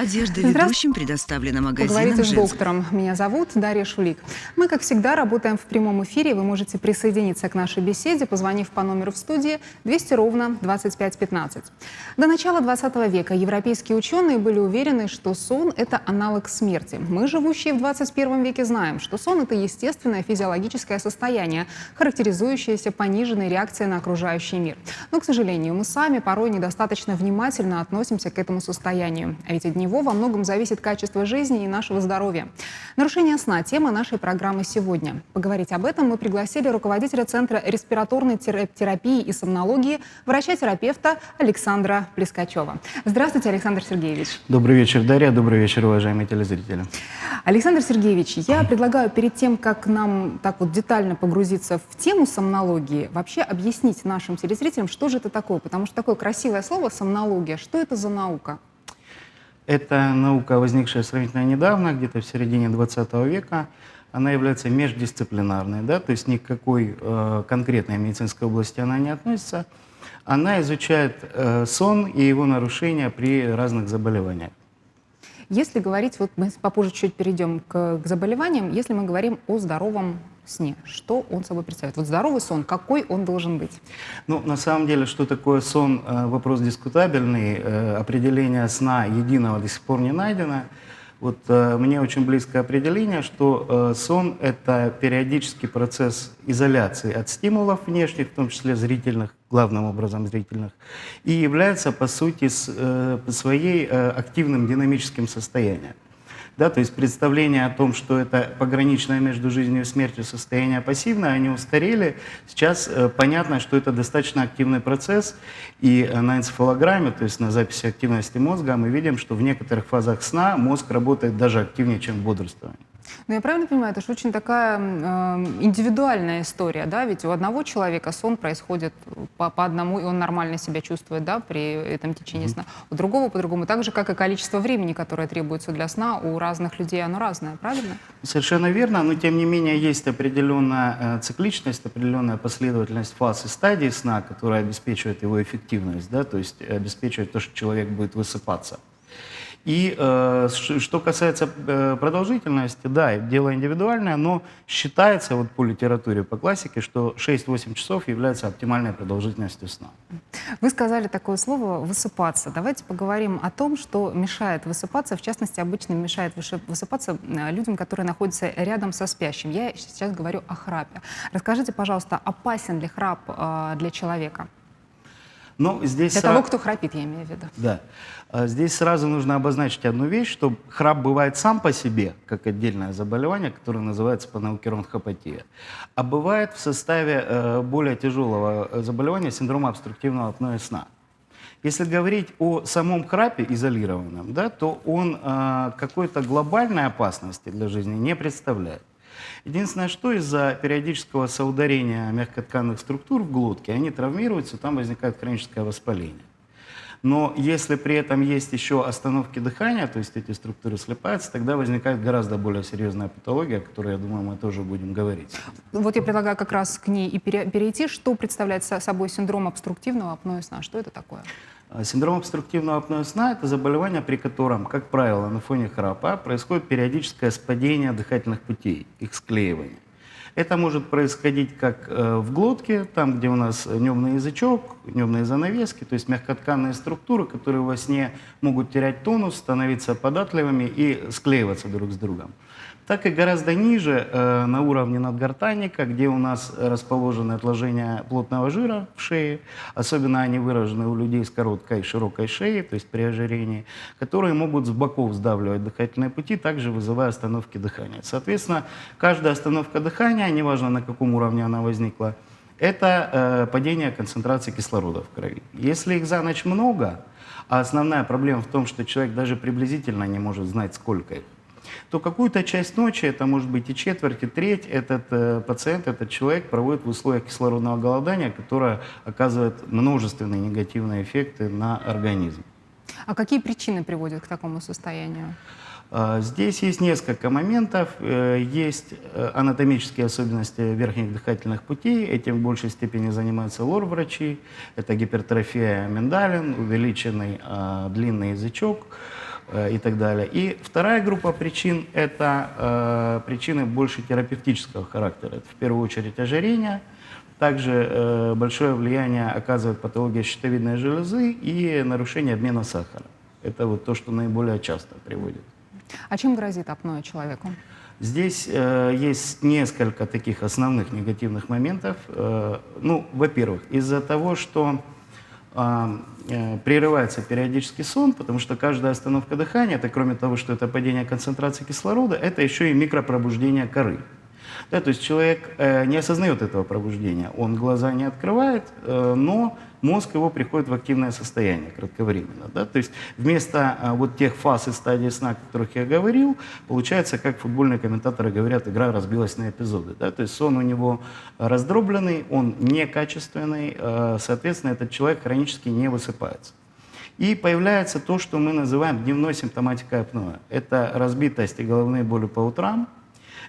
Одежда ведущим предоставлена магазином Поговорите с «Женская». доктором. Меня зовут Дарья Шулик. Мы, как всегда, работаем в прямом эфире. Вы можете присоединиться к нашей беседе, позвонив по номеру в студии 200 ровно 25 15. До начала 20 века европейские ученые были уверены, что сон – это аналог смерти. Мы, живущие в 21 веке, знаем, что сон – это естественное физиологическое состояние, характеризующееся пониженной реакцией на окружающий мир. Но, к сожалению, мы сами порой недостаточно внимательно относимся к этому состоянию. А ведь от него во многом зависит качество жизни и нашего здоровья. Нарушение сна – тема нашей программы сегодня. Поговорить об этом мы пригласили руководителя Центра респираторной терапии и сомнологии, врача-терапевта Александра Плескачева. Здравствуйте, Александр Сергеевич. Добрый вечер, Дарья. Добрый вечер, уважаемые телезрители. Александр Сергеевич, я предлагаю перед тем, как нам так вот детально погрузиться в тему сомнологии, вообще объяснить нашим телезрителям, что же это такое. Потому что такое красивое слово «сомнология». Что это за наука? Это наука, возникшая сравнительно недавно, где-то в середине 20 века. Она является междисциплинарной, да, то есть ни к какой конкретной медицинской области она не относится. Она изучает сон и его нарушения при разных заболеваниях. Если говорить, вот мы попозже чуть перейдем к заболеваниям, если мы говорим о здоровом сне, что он собой представляет? Вот здоровый сон, какой он должен быть? Ну, на самом деле, что такое сон, вопрос дискутабельный. Определение сна единого до сих пор не найдено. Вот мне очень близкое определение, что сон – это периодический процесс изоляции от стимулов внешних, в том числе зрительных, главным образом зрительных, и является, по сути, своей активным динамическим состоянием. Да, то есть представление о том, что это пограничное между жизнью и смертью состояние пассивное, они устарели. Сейчас понятно, что это достаточно активный процесс. И на энцефалограмме, то есть на записи активности мозга, мы видим, что в некоторых фазах сна мозг работает даже активнее, чем в бодрствовании. Но я правильно понимаю, это же очень такая индивидуальная история, да? Ведь у одного человека сон происходит по одному, и он нормально себя чувствует, да, при этом течении сна. У другого по-другому. Так же, как и количество времени, которое требуется для сна, у разных людей оно разное, правильно? Совершенно верно, но тем не менее есть определенная цикличность, определенная последовательность фаз и стадий сна, которая обеспечивает его эффективность, да, то есть обеспечивает то, что человек будет высыпаться. И что касается продолжительности, да, дело индивидуальное, но считается вот по литературе, по классике, что 6-8 часов является оптимальной продолжительностью сна. Вы сказали такое слово «высыпаться». Давайте поговорим о том, что мешает высыпаться. В частности, обычно мешает высыпаться людям, которые находятся рядом со спящим. Я сейчас говорю о храпе. Расскажите, пожалуйста, опасен ли храп для человека? Но здесь Для того, кто храпит, я имею в виду. Да. Здесь сразу нужно обозначить одну вещь, что храп бывает сам по себе, как отдельное заболевание, которое называется по науке ронхопатия, а бывает в составе более тяжелого заболевания синдрома обструктивного апноэ сна. Если говорить о самом храпе изолированном, да, то он какой-то глобальной опасности для жизни не представляет. Единственное, что из-за периодического соударения мягкотканных структур в глотке, они травмируются, там возникает хроническое воспаление. Но если при этом есть еще остановки дыхания, то есть эти структуры слипаются, тогда возникает гораздо более серьезная патология, о которой, я думаю, мы тоже будем говорить. Вот я предлагаю как раз к ней и перейти. Что представляет собой синдром обструктивного апноэ сна? Что это такое? Синдром обструктивного апноэ сна – это заболевание, при котором, как правило, на фоне храпа происходит периодическое спадение дыхательных путей, их склеивание. Это может происходить как в глотке, там, где у нас небный язычок, небные занавески, то есть мягкотканные структуры, которые во сне могут терять тонус, становиться податливыми и склеиваться друг с другом. Так и гораздо ниже, на уровне надгортанника, где у нас расположены отложения плотного жира в шее, особенно они выражены у людей с короткой и широкой шеей, то есть при ожирении, которые могут с боков сдавливать дыхательные пути, также вызывая остановки дыхания. Соответственно, каждая остановка дыхания, неважно на каком уровне она возникла, это падение концентрации кислорода в крови. Если их за ночь много, а основная проблема в том, что человек даже приблизительно не может знать, сколько их, то какую-то часть ночи, это может быть и четверть, и треть, этот пациент, этот человек проводит в условиях кислородного голодания, которое оказывает множественные негативные эффекты на организм. А какие причины приводят к такому состоянию? Здесь есть несколько моментов. Есть анатомические особенности верхних дыхательных путей. Этим в большей степени занимаются лор-врачи. Это гипертрофия миндалин, увеличенный длинный язычок. и так далее. И вторая группа причин – это причины больше терапевтического характера. Это в первую очередь ожирение. Также большое влияние оказывает патология щитовидной железы и нарушение обмена сахара. Это вот то, что наиболее часто приводит. А чем грозит апноэ человеку? Здесь есть несколько таких основных негативных моментов. Ну, во-первых, из-за того, что прерывается периодически сон, потому что каждая остановка дыхания, это кроме того, что это падение концентрации кислорода, это еще и микропробуждение коры. Да, то есть человек не осознает этого пробуждения, он глаза не открывает, но мозг его приходит в активное состояние кратковременно. Да? То есть вместо вот тех фаз и стадий сна, о которых я говорил, получается, как футбольные комментаторы говорят, игра разбилась на эпизоды. Да? То есть сон у него раздробленный, он некачественный, соответственно, этот человек хронически не высыпается. И появляется то, что мы называем дневной симптоматикой апноэ. Это разбитость и головные боли по утрам,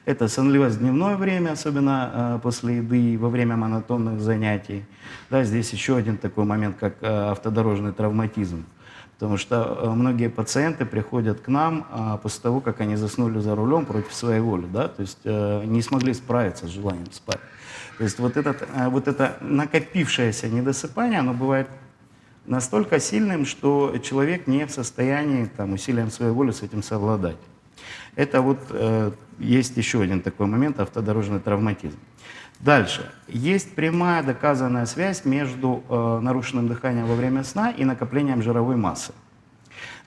это сонливость в дневное время, особенно после еды и во время монотонных занятий. Да, здесь еще один такой момент, как автодорожный травматизм. Потому что многие пациенты приходят к нам после того, как они заснули за рулем против своей воли. Да? То есть не смогли справиться с желанием спать. То есть вот это накопившееся недосыпание, оно бывает настолько сильным, что человек не в состоянии там, усилием своей воли с этим совладать. Это вот есть еще один такой момент – автодорожный травматизм. Дальше. Есть прямая доказанная связь между нарушенным дыханием во время сна и накоплением жировой массы.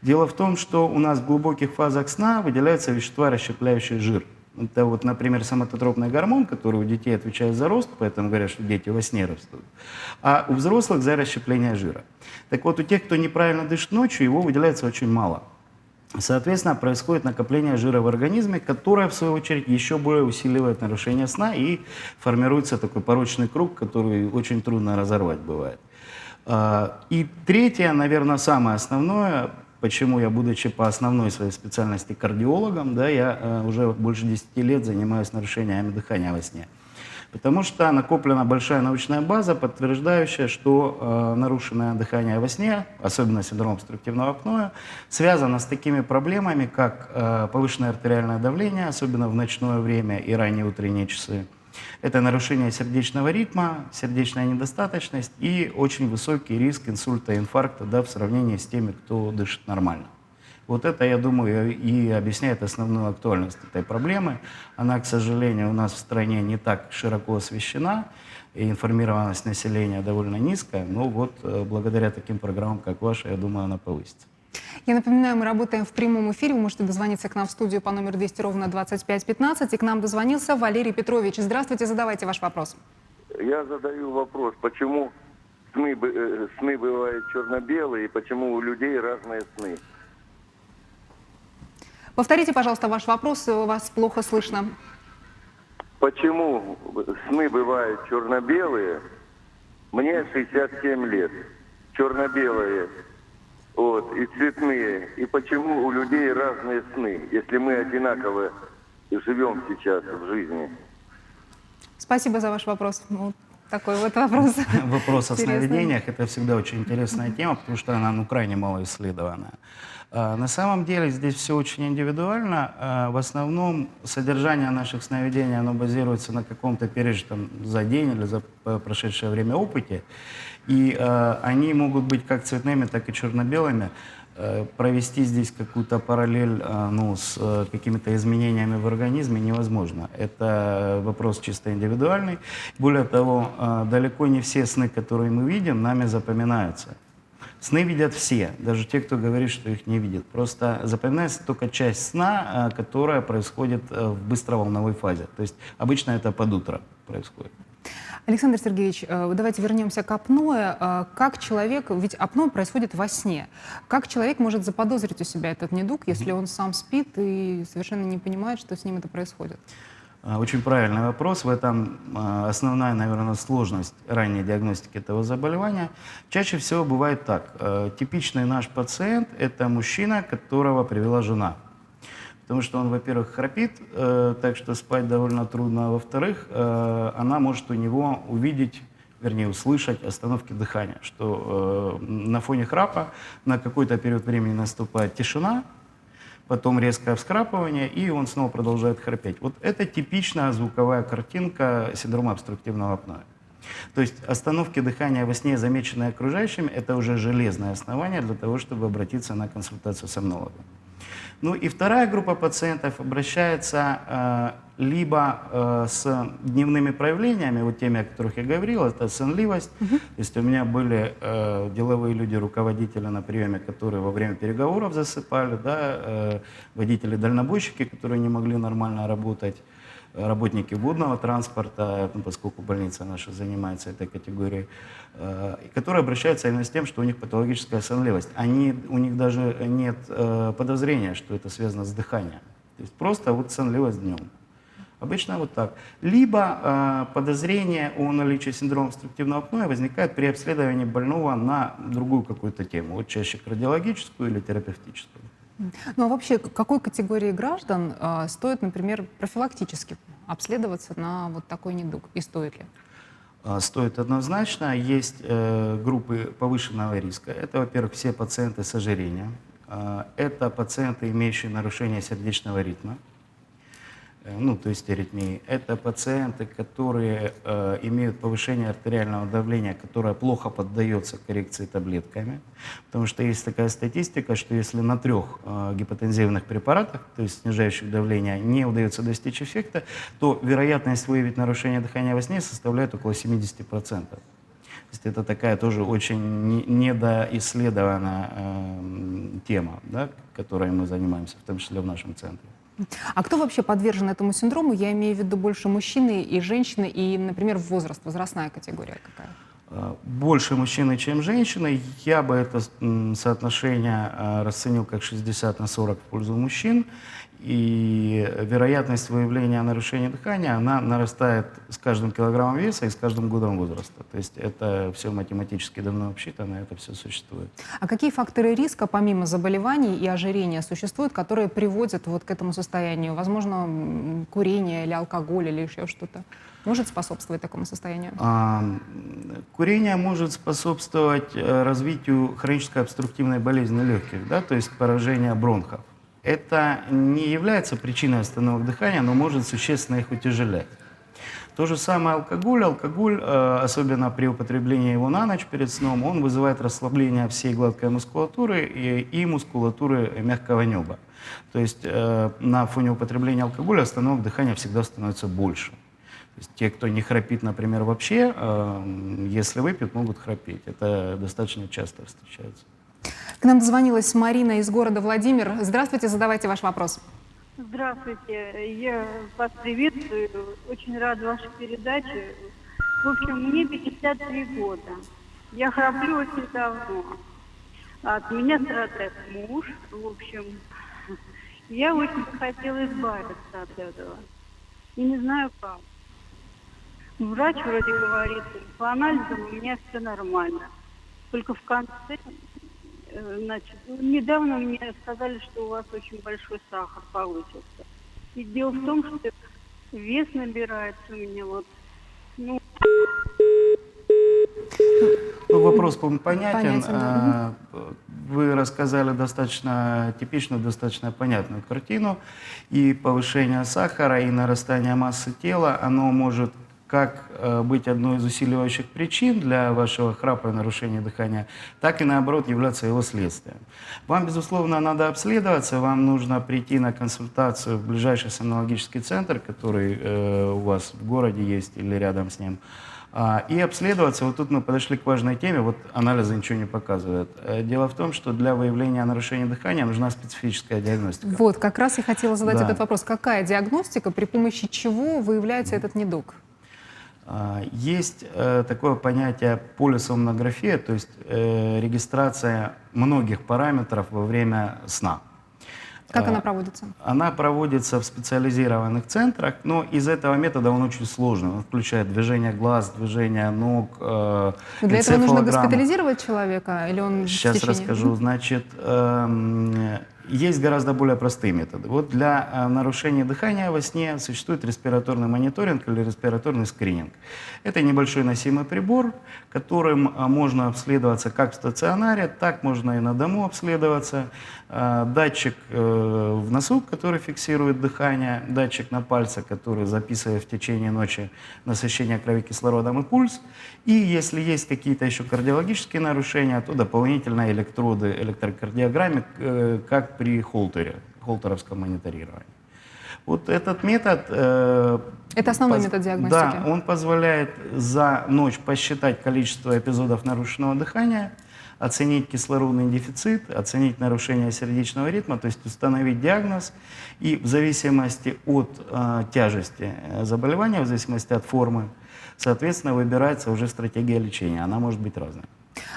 Дело в том, что у нас в глубоких фазах сна выделяются вещества, расщепляющие жир. Это вот, например, соматотропный гормон, который у детей отвечает за рост, поэтому говорят, что дети во сне растут, а у взрослых за расщепление жира. Так вот, у тех, кто неправильно дышит ночью, его выделяется очень мало. Соответственно, происходит накопление жира в организме, которое, в свою очередь, еще более усиливает нарушение сна, и формируется такой порочный круг, который очень трудно разорвать бывает. И третье, наверное, самое основное, почему я, будучи по основной своей специальности кардиологом, да, я уже больше 10 лет занимаюсь нарушениями дыхания во сне. Потому что накоплена большая научная база, подтверждающая, что нарушенное дыхание во сне, особенно синдром обструктивного апноэ, связано с такими проблемами, как повышенное артериальное давление, особенно в ночное время и ранние утренние часы. Это нарушение сердечного ритма, сердечная недостаточность и очень высокий риск инсульта и инфаркта, да, в сравнении с теми, кто дышит нормально. Вот это, я думаю, и объясняет основную актуальность этой проблемы. Она, к сожалению, у нас в стране не так широко освещена, и информированность населения довольно низкая, но вот благодаря таким программам, как ваша, я думаю, она повысится. Я напоминаю, мы работаем в прямом эфире. Вы можете дозвониться к нам в студию по номеру 200 ровно 2515. И к нам дозвонился Валерий Петрович. Здравствуйте, задавайте ваш вопрос. Я задаю вопрос, почему сны бывают черно-белые и почему у людей разные сны? Повторите, пожалуйста, ваш вопрос, вас плохо слышно. Почему сны бывают черно-белые? Мне 67 лет. Черно-белые вот, и цветные. И почему у людей разные сны, если мы одинаково живем сейчас в жизни? Спасибо за ваш вопрос. Вот такой вот вопрос. Вопрос о сновидениях – это всегда очень интересная тема, потому что она крайне мало исследована. На самом деле здесь все очень индивидуально. В основном содержание наших сновидений оно базируется на каком-то пережитом за день или за прошедшее время опыте. И они могут быть как цветными, так и черно-белыми. Провести здесь какую-то параллель с какими-то изменениями в организме невозможно. Это вопрос чисто индивидуальный. Более того, далеко не все сны, которые мы видим, нами запоминаются. Сны видят все, даже те, кто говорит, что их не видит. Просто запоминается только часть сна, которая происходит в быстроволновой фазе. То есть обычно это под утро происходит. Александр Сергеевич, давайте вернемся к апноэ. Как человек, ведь апноэ происходит во сне, как человек может заподозрить у себя этот недуг, если он сам спит и совершенно не понимает, что с ним это происходит? Очень правильный вопрос. В этом основная, наверное, сложность ранней диагностики этого заболевания. Чаще всего бывает так. Типичный наш пациент – это мужчина, которого привела жена. Потому что он, во-первых, храпит, так что спать довольно трудно, а во-вторых, она может у него увидеть, вернее, услышать остановки дыхания, что на фоне храпа на какой-то период времени наступает тишина, потом резкое вскрапывание, и он снова продолжает храпеть. Вот это типичная звуковая картинка синдрома обструктивного апноэ. То есть остановки дыхания во сне, замеченные окружающими, это уже железное основание для того, чтобы обратиться на консультацию с сомнологом. Ну и вторая группа пациентов обращается либо с дневными проявлениями, вот теми, о которых я говорил, это сонливость. То есть у меня были деловые люди, руководители на приеме, которые во время переговоров засыпали, да, водители-дальнобойщики, которые не могли нормально работать, работники водного транспорта, ну, поскольку больница наша занимается этой категорией, которые обращаются именно с тем, что у них патологическая сонливость. У них даже нет подозрения, что это связано с дыханием. То есть просто вот сонливость днем. Обычно вот так. Либо подозрение о наличии синдрома обструктивного апноэ возникает при обследовании больного на другую какую-то тему, вот чаще кардиологическую или терапевтическую. Ну а вообще, какой категории граждан стоит, например, профилактически обследоваться на вот такой недуг? И стоит ли? Стоит однозначно. Есть группы повышенного риска. Это, во-первых, все пациенты с ожирением. Это пациенты, имеющие нарушение сердечного ритма, ну, то есть аритмии. Это пациенты, которые имеют повышение артериального давления, которое плохо поддается коррекции таблетками. Потому что есть такая статистика, что если на 3 гипотензивных препаратах, то есть снижающих давление, не удается достичь эффекта, то вероятность выявить нарушение дыхания во сне составляет около 70%. То есть это такая тоже очень недоисследованная тема, да, которой мы занимаемся, в том числе в нашем центре. А кто вообще подвержен этому синдрому? Я имею в виду больше мужчины и женщины, и, например, возрастная категория какая? Больше мужчины, чем женщины. Я бы это соотношение расценил как 60 на 40 в пользу мужчин. И вероятность выявления нарушения дыхания, она нарастает с каждым килограммом веса и с каждым годом возраста. То есть это все математически давно обсчитано, это все существует. А какие факторы риска, помимо заболеваний и ожирения, существуют, которые приводят вот к этому состоянию? Возможно, курение или алкоголь или еще что-то может способствовать такому состоянию? Курение может способствовать развитию хронической обструктивной болезни легких, да, то есть поражения бронхов. Это не является причиной остановок дыхания, но может существенно их утяжелять. То же самое алкоголь. Алкоголь, особенно при употреблении его на ночь перед сном, он вызывает расслабление всей гладкой мускулатуры и мускулатуры мягкого неба. То есть на фоне употребления алкоголя остановок дыхания всегда становится больше. То есть те, кто не храпит, например, вообще, если выпьют, могут храпеть. Это достаточно часто встречается. К нам дозвонилась Марина из города Владимир. Здравствуйте, задавайте ваш вопрос. Здравствуйте, я вас приветствую, очень рада вашей передаче. В общем, мне 53 года, я храплю очень давно. От меня страдает муж, в общем, я очень хотела избавиться от этого. И не знаю как. Врач вроде говорит, по анализам у меня все нормально. Только в конце... Значит, недавно мне сказали, что у вас очень большой сахар получился. И дело в том, что вес набирается у меня вот. Ну, вопрос понятен. Да. Вы рассказали достаточно типичную, достаточно понятную картину. И повышение сахара, и нарастание массы тела, оно может как быть одной из усиливающих причин для вашего храпа и нарушения дыхания, так и наоборот являться его следствием. Вам, безусловно, надо обследоваться, вам нужно прийти на консультацию в ближайший сомнологический центр, который у вас в городе есть или рядом с ним, и обследоваться. Вот тут мы подошли к важной теме, вот анализы ничего не показывают. Дело в том, что для выявления нарушения дыхания нужна специфическая диагностика. Вот, как раз я хотела задать Да. этот вопрос. Какая диагностика, при помощи чего выявляется этот недуг? Есть такое понятие полисомнография, то есть регистрация многих параметров во время сна. Как она проводится? Она проводится в специализированных центрах, но из этого метода он очень сложный. Он включает движение глаз, движение ног, Для этого нужно энцефалограмму. госпитализировать человека или он в Сейчас течение? расскажу. Значит, Есть гораздо более простые методы. Вот для нарушения дыхания во сне существует респираторный мониторинг или респираторный скрининг. Это небольшой носимый прибор, которым можно обследоваться как в стационаре, так можно и на дому обследоваться. Датчик в носу, который фиксирует дыхание, датчик на пальце, который записывает в течение ночи насыщение крови кислородом и пульс. И если есть какие-то еще кардиологические нарушения, то дополнительно электроды, электрокардиограмме, как при холтеровском мониторировании. Вот этот метод... Это основной метод диагностики? Да, он позволяет за ночь посчитать количество эпизодов нарушенного дыхания, оценить кислородный дефицит, оценить нарушение сердечного ритма, то есть установить диагноз. И в зависимости от тяжести заболевания, в зависимости от формы, соответственно, выбирается уже стратегия лечения. Она может быть разной.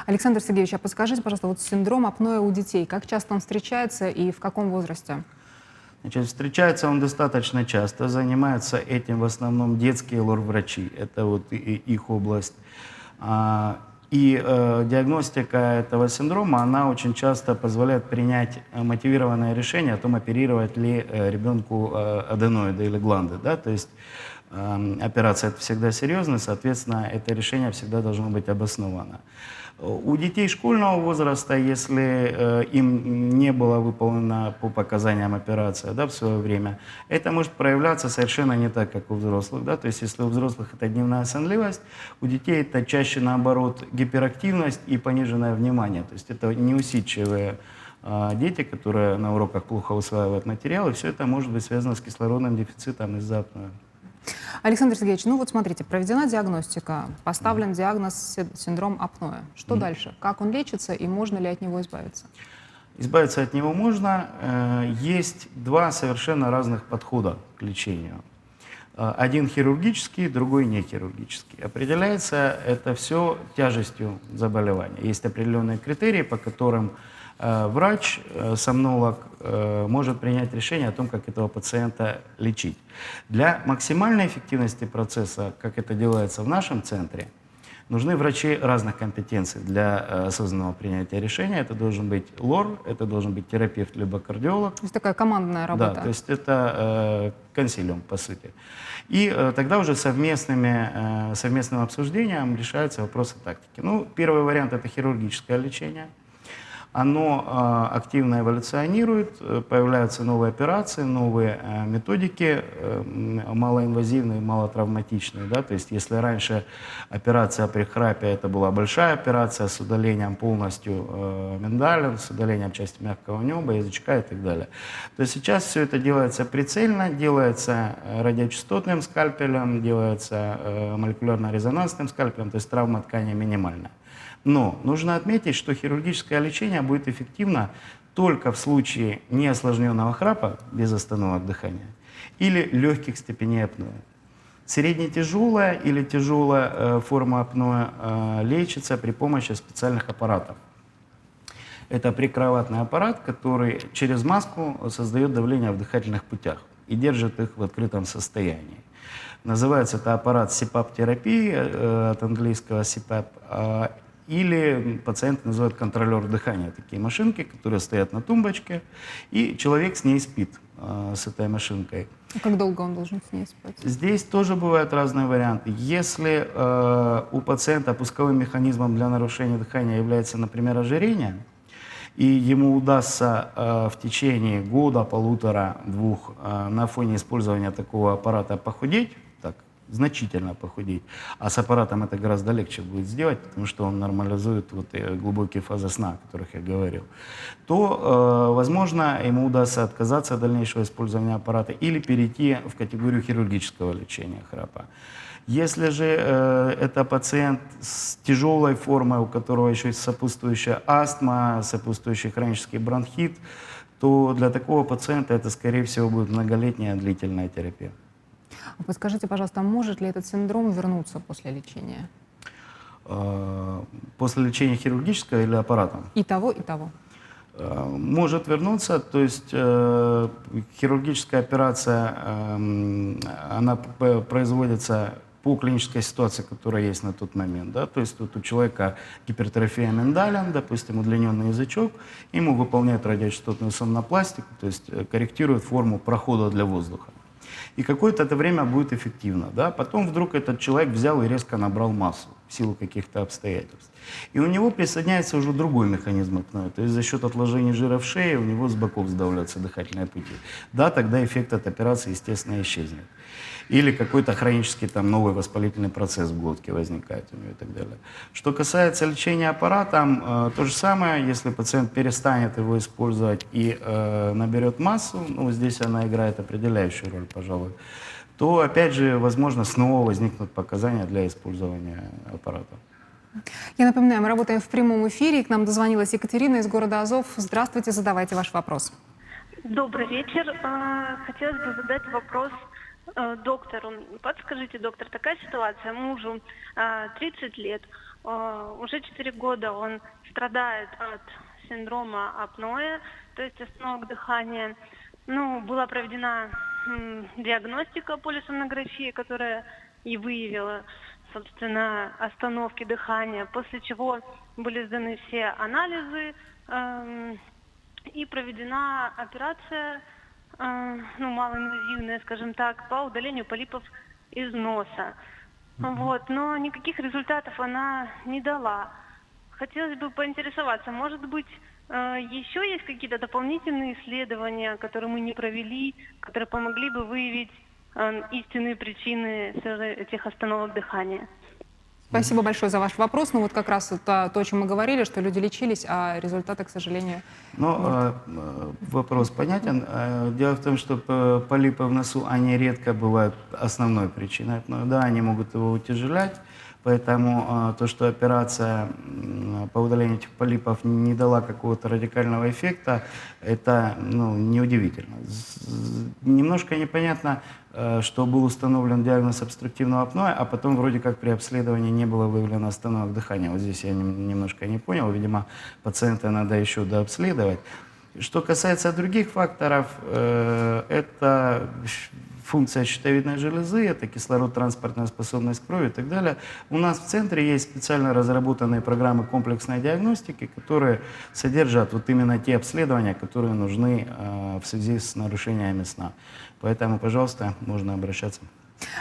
Александр Сергеевич, а подскажите, пожалуйста, вот синдром апноэ у детей, как часто он встречается и в каком возрасте? Значит, встречается он достаточно часто, занимаются этим в основном детские лор-врачи, это вот их область. Диагностика этого синдрома, она очень часто позволяет принять мотивированное решение о том, оперировать ли ребенку аденоиды или гланды. Да? То есть операция это всегда серьезно, соответственно, это решение всегда должно быть обосновано. У детей школьного возраста, если им не было выполнено по показаниям операция, да, в свое время, это может проявляться совершенно не так, как у взрослых. Да? То есть если у взрослых это дневная сонливость, у детей это чаще наоборот гиперактивность и пониженное внимание. То есть это неусидчивые дети, которые на уроках плохо усваивают материал, и все это может быть связано с кислородным дефицитом из-за апноэ. Александр Сергеевич, ну вот смотрите, проведена диагностика, поставлен диагноз синдром апноэ. Что дальше? Как он лечится и можно ли от него избавиться? Избавиться от него можно. Есть два совершенно разных подхода к лечению. Один хирургический, другой не хирургический. Определяется это все тяжестью заболевания. Есть определенные критерии, по которым врач, сомнолог может принять решение о том, как этого пациента лечить. Для максимальной эффективности процесса, как это делается в нашем центре, нужны врачи разных компетенций для осознанного принятия решения. Это должен быть лор, это должен быть терапевт либо кардиолог. То есть такая командная работа. Да, то есть это консилиум, по сути. И тогда уже совместным обсуждением решаются вопросы тактики. Ну, первый вариант – это хирургическое лечение. Оно активно эволюционирует, появляются новые операции, новые методики, малоинвазивные, малотравматичные. Да? То есть если раньше операция при храпе это была большая операция с удалением полностью миндаля, с удалением части мягкого неба, язычка и так далее, то сейчас все это делается прицельно, делается радиочастотным скальпелем, делается молекулярно-резонансным скальпелем, то есть травма ткани минимальная. Но нужно отметить, что хирургическое лечение будет эффективно только в случае неосложненного храпа без остановок дыхания или легких степеней апноэ. Средне-тяжелая или тяжелая форма апноэ лечится при помощи специальных аппаратов. Это прикроватный аппарат, который через маску создает давление в дыхательных путях и держит их в открытом состоянии. Называется это аппарат CPAP-терапии, от английского CPAP. Или пациенты называют контролер дыхания. Такие машинки, которые стоят на тумбочке, и человек с ней спит, с этой машинкой. А как долго он должен с ней спать? Здесь тоже бывают разные варианты. Если у пациента пусковым механизмом для нарушения дыхания является, например, ожирение, и ему удастся в течение года, полутора-двух на фоне использования такого аппарата похудеть, значительно похудеть, а с аппаратом это гораздо легче будет сделать, потому что он нормализует вот глубокие фазы сна, о которых я говорил, то, возможно, ему удастся отказаться от дальнейшего использования аппарата или перейти в категорию хирургического лечения храпа. Если же это пациент с тяжелой формой, у которого еще есть сопутствующая астма, сопутствующий хронический бронхит, то для такого пациента это, скорее всего, будет многолетняя длительная терапия. Подскажите, пожалуйста, может ли этот синдром вернуться после лечения? После лечения хирургического или аппаратом? И того, и того. Может вернуться, то есть хирургическая операция, она производится по клинической ситуации, которая есть на тот момент. Да? То есть тут у человека гипертрофия миндаля, допустим, удлиненный язычок, ему выполняют радиочастотную сомнопластику, то есть корректируют форму прохода для воздуха. И какое-то это время будет эффективно. Да? Потом вдруг этот человек взял и резко набрал массу в силу каких-то обстоятельств. И у него присоединяется уже другой механизм апноэ. То есть за счет отложения жира в шее у него с боков сдавливаются дыхательные пути. Да, тогда эффект от операции, естественно, исчезнет. Или какой-то хронический там новый воспалительный процесс в глотке возникает у него и так далее. Что касается лечения аппаратом, то же самое, если пациент перестанет его использовать и наберет массу, ну здесь она играет определяющую роль, пожалуй, то опять же, возможно, снова возникнут показания для использования аппарата. Я напоминаю, мы работаем в прямом эфире. К нам дозвонилась Екатерина из города Азов. Здравствуйте, задавайте ваш вопрос. Добрый вечер. Хотелось бы задать вопрос доктору. Подскажите, доктор, такая ситуация. Мужу 30 лет. Уже 4 года он страдает от синдрома апноэ, то есть остановок дыхания. Ну, была проведена диагностика полисомнографии, которая и выявила, собственно, остановки дыхания, после чего были сданы все анализы и проведена операция, ну, малоинвазивная, скажем так, по удалению полипов из носа. Вот, но никаких результатов она не дала. Хотелось бы поинтересоваться, может быть, еще есть какие-то дополнительные исследования, которые мы не провели, которые помогли бы выявить истинные причины этих остановок дыхания? Спасибо большое за ваш вопрос. Ну вот как раз то, о чем мы говорили, что люди лечились, а результаты, к сожалению... Ну, вопрос понятен. Дело в том, что полипы в носу, они редко бывают основной причиной. Но, да, они могут его утяжелять. Поэтому то, что операция по удалению этих полипов не дала какого-то радикального эффекта, это неудивительно. Немножко непонятно, что был установлен диагноз обструктивного апноэ, а потом вроде как при обследовании не было выявлено остановок дыхания. Вот здесь я немножко не понял. Видимо, пациента надо еще дообследовать. Что касается других факторов, это функция щитовидной железы, это кислород-транспортная способность крови и так далее. У нас в центре есть специально разработанные программы комплексной диагностики, которые содержат вот именно те обследования, которые нужны в связи с нарушениями сна. Поэтому, пожалуйста, можно обращаться.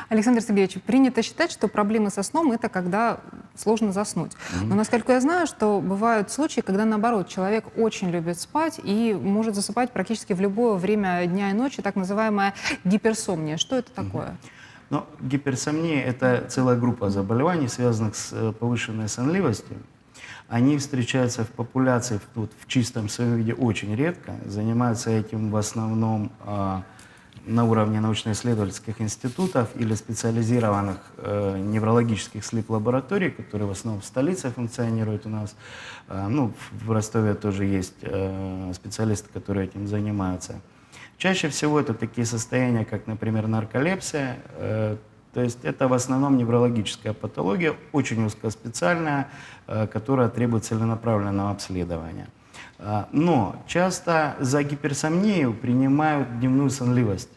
Александр Сергеевич, принято считать, что проблемы со сном — это когда сложно заснуть. Но, насколько я знаю, что бывают случаи, когда, наоборот, человек очень любит спать и может засыпать практически в любое время дня и ночи, так называемая гиперсомния. Что это такое? Ну, гиперсомния – это целая группа заболеваний, связанных с повышенной сонливостью. Они встречаются в популяции в чистом своем виде очень редко. Занимаются этим в основном на уровне научно-исследовательских институтов или специализированных неврологических слип-лабораторий, которые в основном в столице функционируют у нас. Ну, в Ростове тоже есть специалисты, которые этим занимаются. Чаще всего это такие состояния, как, например, нарколепсия. То есть это в основном неврологическая патология, очень узкоспециальная, которая требует целенаправленного обследования. Но часто за гиперсомнию принимают дневную сонливость,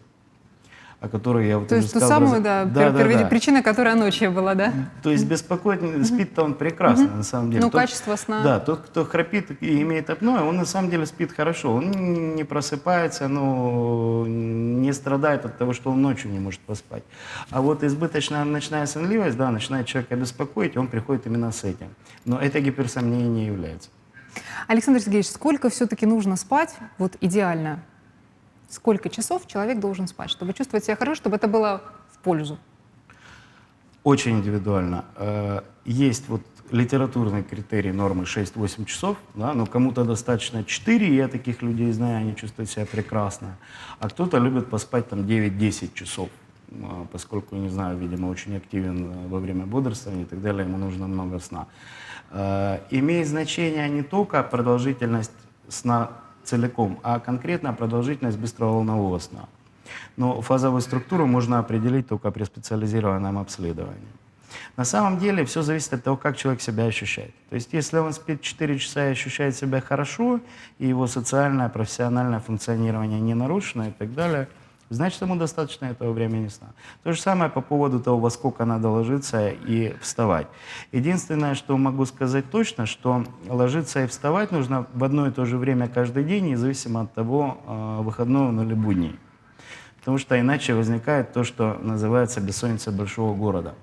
о которой я вот уже сказал. То есть ту самую, причина, которая ночью была, да? То есть беспокоить, спит-то он прекрасно, на самом деле. Ну, качество сна. Да, тот, кто храпит и имеет апноэ, он на самом деле спит хорошо. Он не просыпается, но не страдает от того, что он ночью не может поспать. А вот избыточная ночная сонливость, да, начинает человека беспокоить, и он приходит именно с этим. Но это гиперсомнией не является. Александр Сергеевич, сколько все-таки нужно спать, вот идеально? Сколько часов человек должен спать, чтобы чувствовать себя хорошо, чтобы это было в пользу? Очень индивидуально. Есть вот литературный критерий нормы 6-8 часов, да, но кому-то достаточно 4, я таких людей знаю, они чувствуют себя прекрасно. А кто-то любит поспать там 9-10 часов, поскольку, не знаю, видимо, очень активен во время бодрствования и так далее, ему нужно много сна. Имеет значение не только продолжительность сна целиком, а конкретно продолжительность быстроволнового сна. Но фазовую структуру можно определить только при специализированном обследовании. На самом деле все зависит от того, как человек себя ощущает. То есть если он спит 4 часа и ощущает себя хорошо, и его социальное, профессиональное функционирование не нарушено и так далее, значит, ему достаточно этого времени сна. То же самое по поводу того, во сколько надо ложиться и вставать. Единственное, что могу сказать точно, что ложиться и вставать нужно в одно и то же время каждый день, независимо от того, выходной он или будний. Потому что иначе возникает то, что называется бессонница большого города.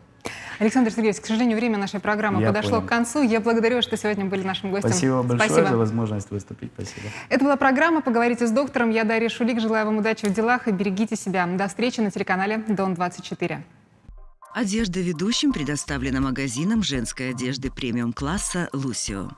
Александр Сергеевич, к сожалению, время нашей программы Я подошло понял. к концу. Я благодарю вас, что сегодня были нашим гостем. Спасибо большое за возможность выступить. Спасибо. Это была программа «Поговорите с доктором». Я Дарья Шулик. Желаю вам удачи в делах и берегите себя. До встречи на телеканале Дон-24. Одежда ведущим предоставлена магазином женской одежды премиум-класса «Лусио».